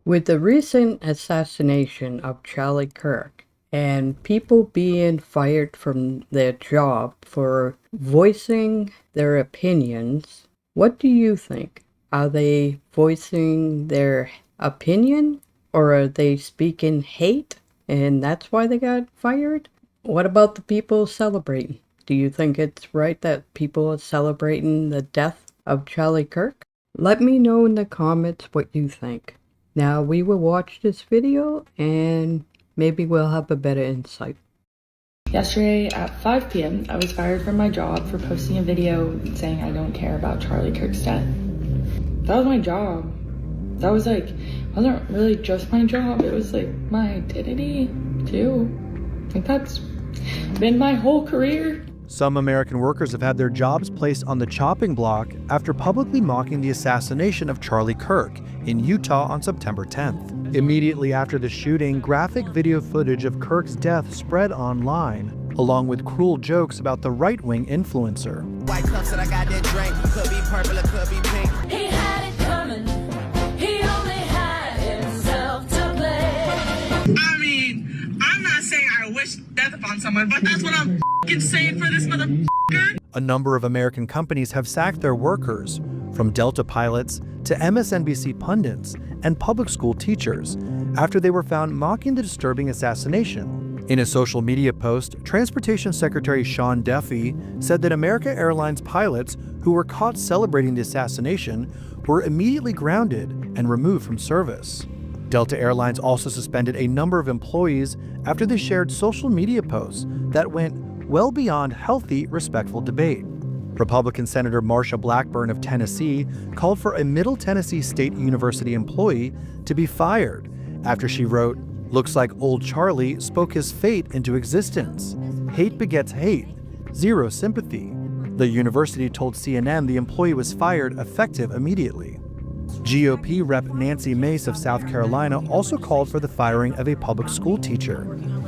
With the recent assassination of Charlie Kirk and people being fired from their job for voicing their opinions, what do you think? Are they voicing their opinion or are they speaking hate and that's why they got fired? What about the people celebrating? Do you think it's right that people are celebrating the death of Charlie Kirk? Let me know in the comments what you think. Now we will watch this video and maybe we'll have a better insight. Yesterday at 5 p.m., I was fired from my job for posting a video saying I don't care about Charlie Kirk's death. That was my job. That was wasn't really just my job, it was my identity too. I think that's been my whole career. Some American workers have had their jobs placed on the chopping block after publicly mocking the assassination of Charlie Kirk in Utah on September 10th. Immediately after the shooting, graphic video footage of Kirk's death spread online, along with cruel jokes about the right-wing influencer. White cups that I got that drink, could be purple, it could be pink. He had it coming, he only had himself to blame. I mean, I'm not saying I wish death upon someone, but that's what I'm saying for this motherfucker. A number of American companies have sacked their workers, from Delta pilots to MSNBC pundits and public school teachers, after they were found mocking the disturbing assassination. In a social media post, Transportation Secretary Sean Duffy said that America Airlines pilots who were caught celebrating the assassination were immediately grounded and removed from service. Delta Airlines also suspended a number of employees after they shared social media posts that went well beyond healthy, respectful debate. Republican Senator Marsha Blackburn of Tennessee called for a Middle Tennessee State University employee to be fired after she wrote, "Looks like old Charlie spoke his fate into existence. Hate begets hate. Zero sympathy." The university told CNN the employee was fired effective immediately. GOP Rep Nancy Mace of South Carolina also called for the firing of a public school teacher,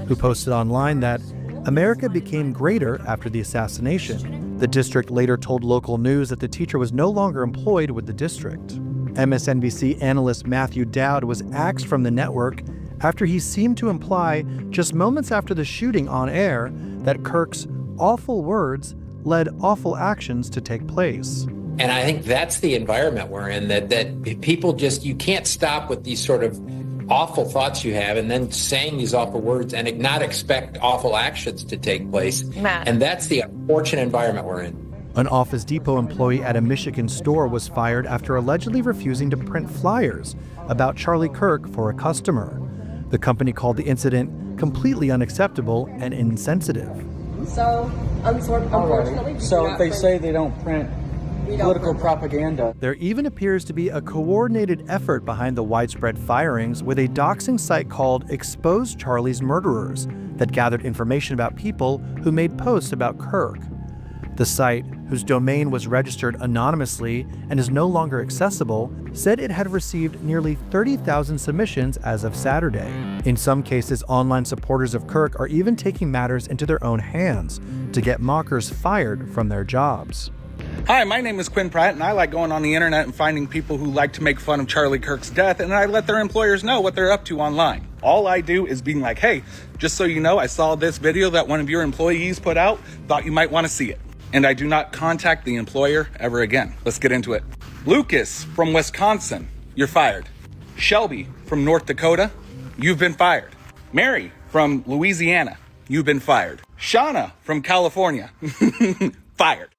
who posted online that America became greater after the assassination. The district later told local news that the teacher was no longer employed with the district. MSNBC analyst Matthew Dowd was axed from the network after he seemed to imply, just moments after the shooting on air, that Kirk's awful words led awful actions to take place. And I think that's the environment we're in, that people just, you can't stop with these sort of awful thoughts you have and then saying these awful words and not expect awful actions to take place. And that's the unfortunate environment we're in. An Office Depot employee at a Michigan store was fired after allegedly refusing to print flyers about Charlie Kirk for a customer. The company called the incident completely unacceptable and insensitive. So, unfortunately, so they say they don't print political propaganda. There even appears to be a coordinated effort behind the widespread firings with a doxing site called Expose Charlie's Murderers that gathered information about people who made posts about Kirk. The site, whose domain was registered anonymously and is no longer accessible, said it had received nearly 30,000 submissions as of Saturday. In some cases, online supporters of Kirk are even taking matters into their own hands to get mockers fired from their jobs. Hi, my name is Quinn Pratt, and I like going on the internet and finding people who like to make fun of Charlie Kirk's death, and I let their employers know what they're up to online. All I do is being like, hey, just so you know, I saw this video that one of your employees put out, thought you might want to see it. And I do not contact the employer ever again. Let's get into it. Lucas from Wisconsin, you're fired. Shelby from North Dakota, you've been fired. Mary from Louisiana, you've been fired. Shauna from California, fired.